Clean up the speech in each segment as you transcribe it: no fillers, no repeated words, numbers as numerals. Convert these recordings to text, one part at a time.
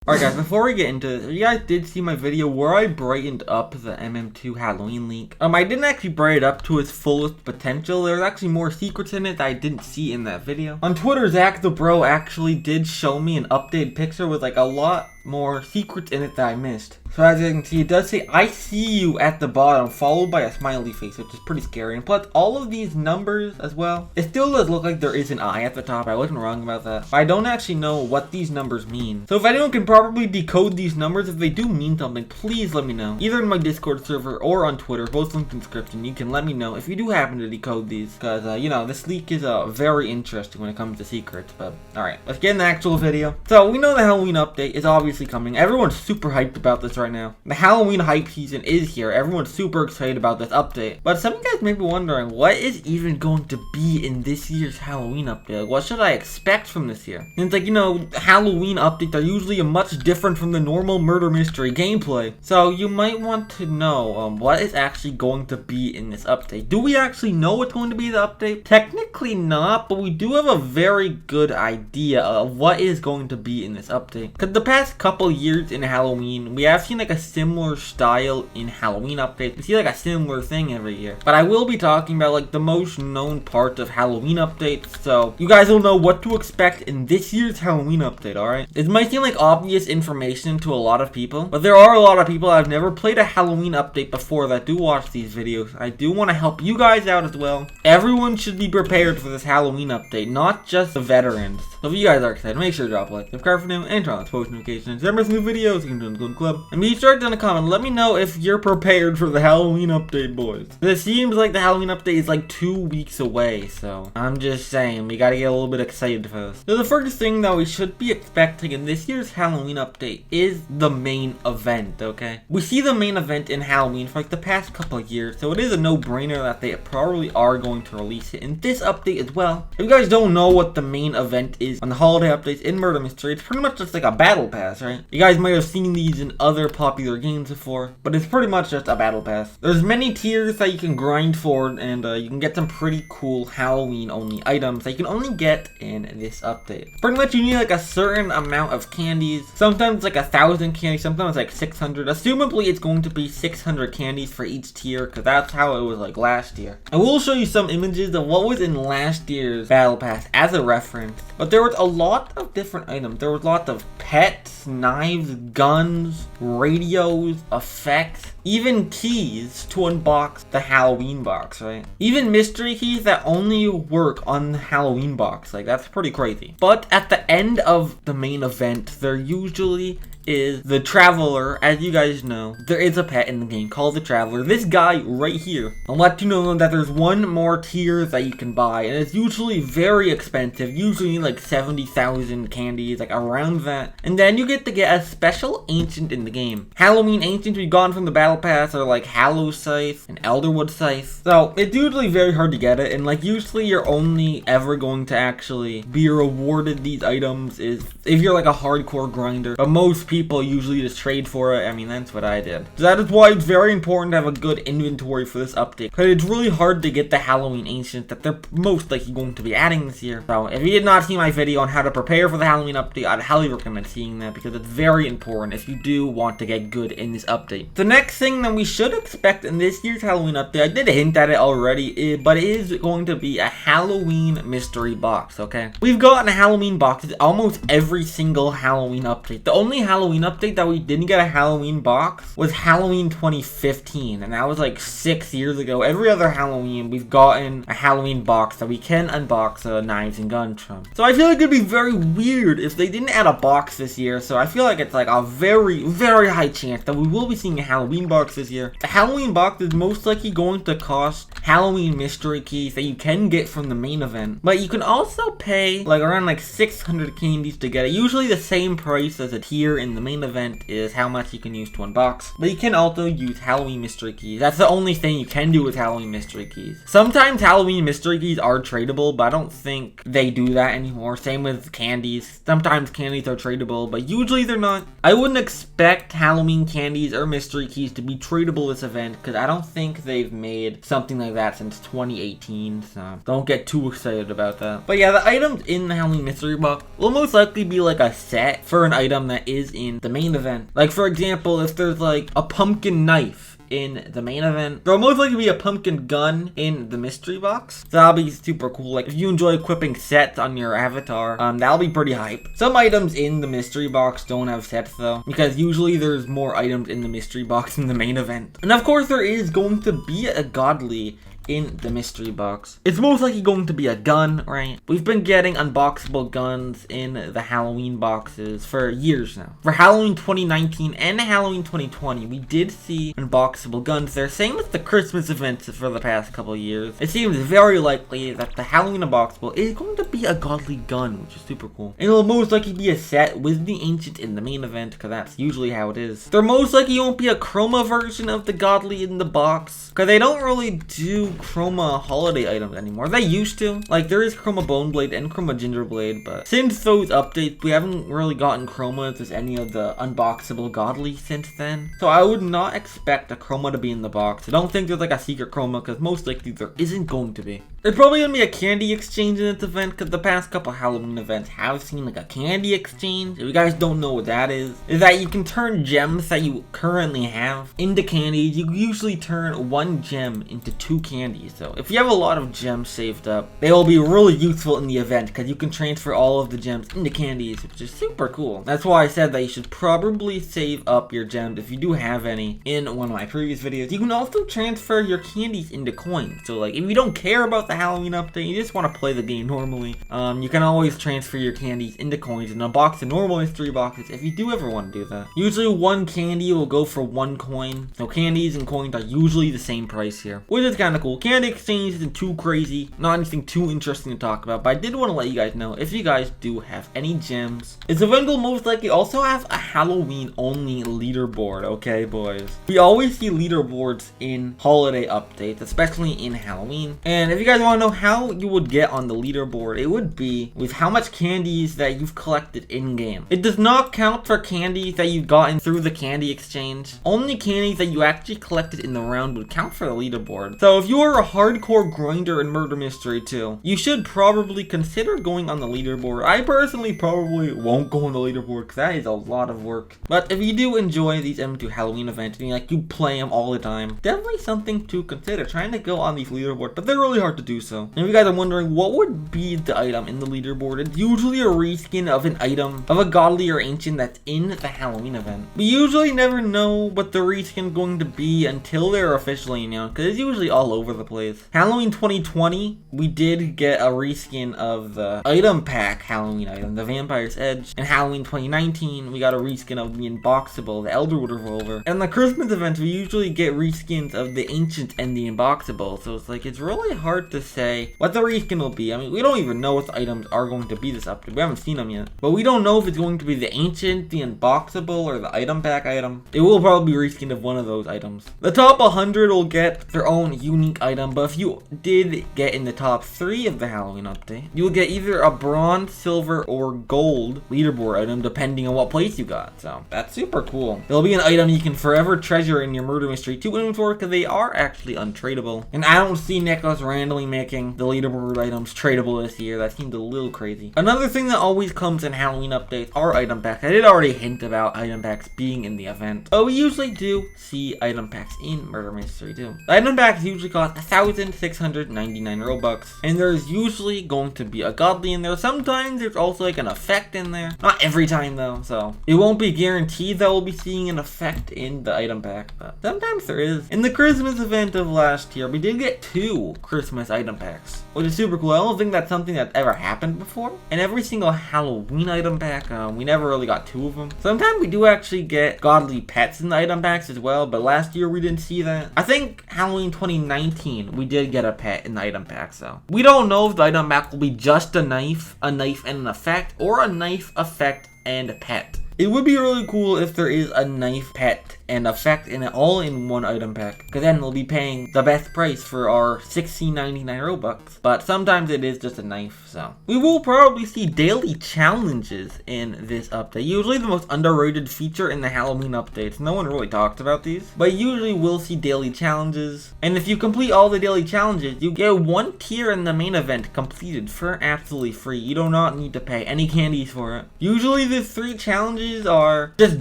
Alright guys, before we get into this, you guys did see my video where I brightened up the MM2 Halloween leak. I didn't actually brighten it up to its fullest potential. There's actually more secrets in it that I didn't see in that video. On Twitter, Zach the Bro actually did show me an updated picture with like a lot more secrets in it that I missed. So as you can see, it does say, "I see you" at the bottom, followed by a smiley face, which is pretty scary. And plus, all of these numbers as well, it still does look like there is an eye at the top. I wasn't wrong about that. But I don't actually know what these numbers mean. So if anyone can properly decode these numbers, if they do mean something, please let me know. Either in my Discord server or on Twitter, both linked in the description. You can let me know if you do happen to decode these. Because, you know, this leak is very interesting when it comes to secrets. But, alright, let's get in the actual video. So, we know the Halloween update is obviously coming. Everyone's super hyped about this right now. The Halloween hype season is here. Everyone's super excited about this update. But some of you guys may be wondering, what is even going to be in this year's Halloween update? Like, what should I expect from this year? And it's like, you know, Halloween updates are usually much different from the normal murder mystery gameplay. So you might want to know what is actually going to be in this update. Do we actually know what's going to be the update? Technically not, but we do have a very good idea of what is going to be in this update. Because the past couple years in Halloween, we have seen like a similar style in Halloween updates. We see like a similar thing every year. But I will be talking about like the most known parts of Halloween updates, so you guys will know what to expect in this year's Halloween update, alright? It might seem like obvious information to a lot of people, but there are a lot of people that have never played a Halloween update before that do watch these videos. I do want to help you guys out as well. Everyone should be prepared for this Halloween update, not just the veterans. So if you guys are excited, make sure to drop a like, subscribe for new, and turn on post notifications. There are new videos, you can join the Golden Club. And be sure to in a comment, let me know if you're prepared for the Halloween update, boys. It seems like the Halloween update is like 2 weeks away, so I'm just saying, we gotta get a little bit excited for this. So the first thing that we should be expecting in this year's Halloween update is the main event, okay? We see the main event in Halloween for like the past couple of years, so it is a no-brainer that they probably are going to release it in this update as well. If you guys don't know what the main event is on the holiday updates in Murder Mystery, it's pretty much just like a battle pass, right? You guys might have seen these in other popular games before, but it's pretty much just a battle pass. There's many tiers that you can grind for, and you can get some pretty cool Halloween only items that you can only get in this update. Pretty much you need like a certain amount of candies. Sometimes like 1,000 candies, sometimes like 600. Assumably it's going to be 600 candies for each tier, because that's how it was like last year. I will show you some images of what was in last year's battle pass as a reference, but there was a lot of different items. There was lots of pets, knives, guns, radios, effects, even keys to unbox the Halloween box, right? Even mystery keys that only work on the Halloween box. Like, that's pretty crazy. But at the end of the main event, there usually is the Traveler. As you guys know, there is a pet in the game called the Traveler. This guy right here. I'll let you know that there's one more tier that you can buy, and it's usually very expensive. Usually like 70,000 candies, like around that. And then you get to get a special ancient in the game. Halloween ancients we've gotten from the battle pass are like Hallow Scythe and Elderwood Scythe. So it's usually very hard to get it, and like usually you're only ever going to actually be rewarded these items is if you're like a hardcore grinder. But most people usually just trade for it. I mean, that's what I did. So that is why it's very important to have a good inventory for this update, because it's really hard to get the Halloween ancients that they're most likely going to be adding this year. So if you did not see my video on how to prepare for the Halloween update, I'd highly recommend seeing that, because it's very important if you do want to get good in this update. The next thing that we should expect in this year's Halloween update, I did hint at it already, but it is going to be a Halloween mystery box, okay? We've gotten Halloween boxes almost every single Halloween update. The only Halloween update that we didn't get a Halloween box was Halloween 2015, and that was like 6 years ago. Every other Halloween, we've gotten a Halloween box that we can unbox knives and guns from. So I feel like it'd be very weird if they didn't add a box this year, so I feel like it's like a very, very high chance that we will be seeing a Halloween box this year. The Halloween box is most likely going to cost Halloween mystery keys that you can get from the main event, but you can also pay like around like 600 candies to get it. Usually the same price as a tier in the main event is how much you can use to unbox, but you can also use Halloween mystery keys. That's the only thing you can do with Halloween mystery keys. Sometimes Halloween mystery keys are tradable, but I don't think they do that anymore. Same with candies. Sometimes candies are tradable, but usually they're not. I wouldn't expect Halloween candies or mystery keys to be tradable this event, because I don't think they've made something like that since 2018, so don't get too excited about that. But yeah, the items in the Halloween mystery box will most likely be like a set for an item that is in the main event. Like for example, if there's like a pumpkin knife in the main event, there'll most likely be a pumpkin gun in the mystery box. So that'll be super cool. Like if you enjoy equipping sets on your avatar, that'll be pretty hype. Some items in the mystery box don't have sets though, because usually there's more items in the mystery box in the main event. And of course there is going to be a godly in the mystery box. It's most likely going to be a gun, right? We've been getting unboxable guns in the Halloween boxes for years now. For Halloween 2019 and Halloween 2020, we did see unboxable guns there. Same with the Christmas events for the past couple of years. It seems very likely that the Halloween unboxable is going to be a godly gun, which is super cool. And it'll most likely be a set with the ancient in the main event, because that's usually how it is. There most likely won't be a chroma version of the godly in the box, because they don't really do chroma holiday items anymore. They used to. Like there is chroma bone blade and chroma ginger blade, but since those updates we haven't really gotten chromas as any of the unboxable godly since then. So I would not expect a chroma to be in the box. I don't think there's like a secret chroma, because most likely there isn't going to be. There's probably gonna be a candy exchange in this event, because the past couple Halloween events have seen like a candy exchange. If you guys don't know what that is that you can turn gems that you currently have into candies. You usually turn one gem into 2 candies. So if you have a lot of gems saved up, they will be really useful in the event, because you can transfer all of the gems into candies, which is super cool. That's why I said that you should probably save up your gems if you do have any in one of my previous videos. You can also transfer your candies into coins. So like if you don't care about the Halloween update, you just want to play the game normally, you can always transfer your candies into coins and unbox the normal mystery boxes if you do ever want to do that. Usually 1 candy will go for 1 coin. So candies and coins are usually the same price here, which is kind of cool. Candy exchange isn't too crazy, not anything too interesting to talk about, but I did want to let you guys know if you guys do have any gems. This event will most likely also have a Halloween only leaderboard, okay boys? We always see leaderboards in holiday updates, especially in Halloween. And if you guys want to know how you would get on the leaderboard, it would be with how much candies that you've collected in game. It does not count for candies that you've gotten through the candy exchange. Only candies that you actually collected in the round would count for the leaderboard. So if you are a hardcore grinder in Murder Mystery 2, you should probably consider going on the leaderboard. I personally probably won't go on the leaderboard, because that is a lot of work. But if you do enjoy these MM2 Halloween events and you play them all the time, definitely something to consider, trying to go on these leaderboards, but they're really hard to do so. And if you guys are wondering what would be the item in the leaderboard, it's usually a reskin of an item of a godly or ancient that's in the Halloween event. We usually never know what the reskin is going to be until they're officially announced, because it's usually all over the place. Halloween 2020, we did get a reskin of the item pack Halloween item, the Vampire's Edge. And Halloween 2019, we got a reskin of the Unboxable, the Elderwood Revolver. And the Christmas events, we usually get reskins of the Ancient and the Unboxable. So it's like, it's really hard to say what the reskin will be. I mean, we don't even know what the items are going to be this update. We haven't seen them yet. But we don't know if it's going to be the Ancient, the Unboxable, or the item pack item. It will probably be reskin of one of those items. The top 100 will get their own unique item, but if you did get in the top 3 of the Halloween update, you will get either a bronze, silver, or gold leaderboard item depending on what place you got. So that's super cool. It'll be an item you can forever treasure in your Murder Mystery 2 inventory, because they are actually untradeable. And I don't see Nicholas randomly making the leaderboard items tradable this year. That seemed a little crazy. Another thing that always comes in Halloween updates are item packs. I did already hint about item packs being in the event, but we usually do see item packs in Murder Mystery 2. The item packs usually cost 1,699 Robux, and there's usually going to be a godly in there. Sometimes there's also like an effect in there. Not every time though, so it won't be guaranteed that we'll be seeing an effect in the item pack, but sometimes there is. In the Christmas event of last year, we did get 2 Christmas item packs, which is super cool. I don't think that's something that ever happened before. And every single Halloween item pack, we never really got 2 of them. Sometimes we do actually get godly pets in the item packs as well, but last year we didn't see that. I think Halloween 2019, we did get a pet in the item pack, so we don't know if the item pack will be just a knife and an effect, or a knife, effect, and a pet. It would be really cool if there is a knife, pet, and effect in it all in one item pack. Because then we'll be paying the best price for our $16.99 Robux. But sometimes it is just a knife, so. We will probably see daily challenges in this update. Usually the most underrated feature in the Halloween updates. No one really talked about these. But usually we'll see daily challenges. And if you complete all the daily challenges, you get one tier in the main event completed for absolutely free. You do not need to pay any candies for it. Usually the 3 challenges are just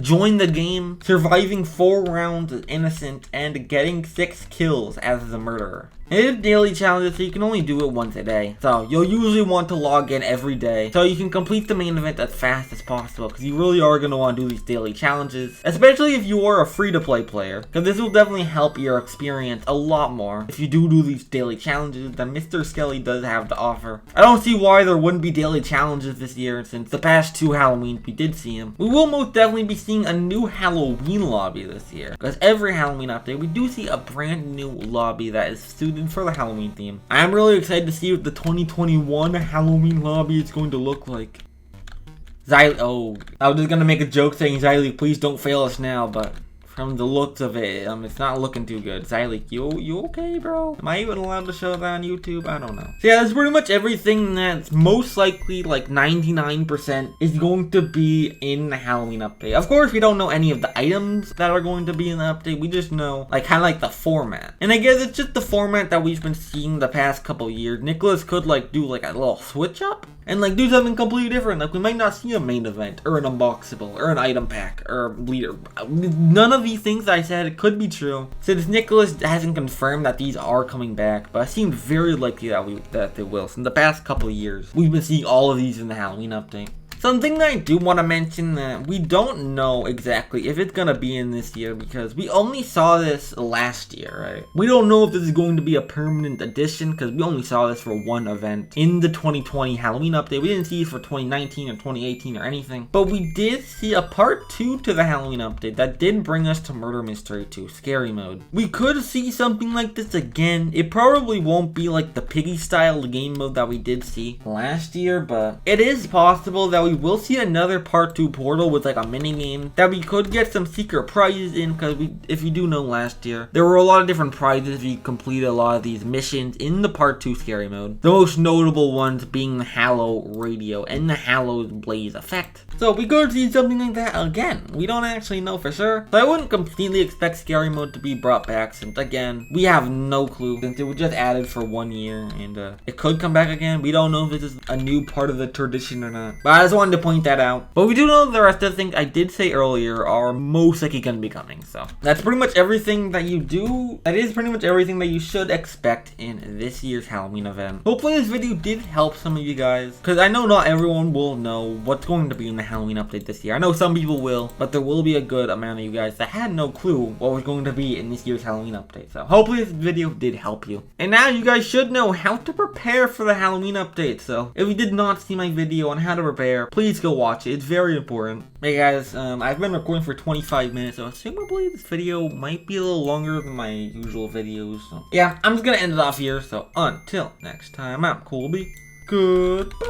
join the game, surviving 4 rounds as innocent, and getting 6 kills as the murderer. It is daily challenges, so you can only do it once a day. So you'll usually want to log in every day, so you can complete the main event as fast as possible, because you really are going to want to do these daily challenges, especially if you are a free-to-play player, because this will definitely help your experience a lot more if you do these daily challenges that Mr. Skelly does have to offer. I don't see why there wouldn't be daily challenges this year, since the past 2 Halloween we did see them. We will most definitely be seeing a new Halloween lobby this year, because every Halloween update we do see a brand new lobby that is suited for the Halloween theme. I am really excited to see what the 2021 Halloween lobby is going to look like. Oh, I was just gonna make a joke saying, Xylee, please don't fail us now, but from the looks of it, it's not looking too good. Xylee, you okay, bro? Am I even allowed to show that on YouTube? I don't know. So yeah, that's pretty much everything that's most likely, like 99%, is going to be in the Halloween update. Of course, we don't know any of the items that are going to be in the update. We just know, like, kind of like the format. And I guess it's just the format that we've been seeing the past couple years. Nicholas could, like, do, like, a little switch up and, like, do something completely different. Like, we might not see a main event, or an unboxable, or an item pack, or a leader. None of these things I said could be true, since Nicholas hasn't confirmed that these are coming back, but it seems very likely that they will. So in the past couple of years, we've been seeing all of these in the Halloween update. Something that I do want to mention that we don't know exactly if it's going to be in this year, because we only saw this last year, right? We don't know if this is going to be a permanent addition, because we only saw this for one event in the 2020 Halloween update. We didn't see it for 2019 or 2018 or anything, but we did see a part 2 to the Halloween update that did bring us to Murder Mystery 2, Scary Mode. We could see something like this again. It probably won't be like the piggy style game mode that we did see last year, but it is possible that we will see another part 2 portal with like a mini game that we could get some secret prizes in, because if you do know, last year there were a lot of different prizes if you completed a lot of these missions in the part 2 Scary Mode. The most notable ones being the Hallow Radio and the Hallow Blaze effect. So we could see something like that again. We don't actually know for sure, so I wouldn't completely expect Scary Mode to be brought back, since again we have no clue, since it was just added for 1 year, and it could come back again. We don't know if this is a new part of the tradition or not, but I just wanted to point that out. But we do know the rest of the things I did say earlier are most likely going to be coming. So that's pretty much everything that you do. That is pretty much everything that you should expect in this year's Halloween event. Hopefully this video did help some of you guys, because I know not everyone will know what's going to be in the Halloween update this year. I know some people will, but there will be a good amount of you guys that had no clue what was going to be in this year's Halloween update. So hopefully this video did help you. And now you guys should know how to prepare for the Halloween update. So if you did not see my video on how to prepare, please go watch it. It's very important. Hey guys, I've been recording for 25 minutes, so assumably this video might be a little longer than my usual videos. So yeah, I'm just gonna end it off here. So until next time, I'm Colbe. Goodbye.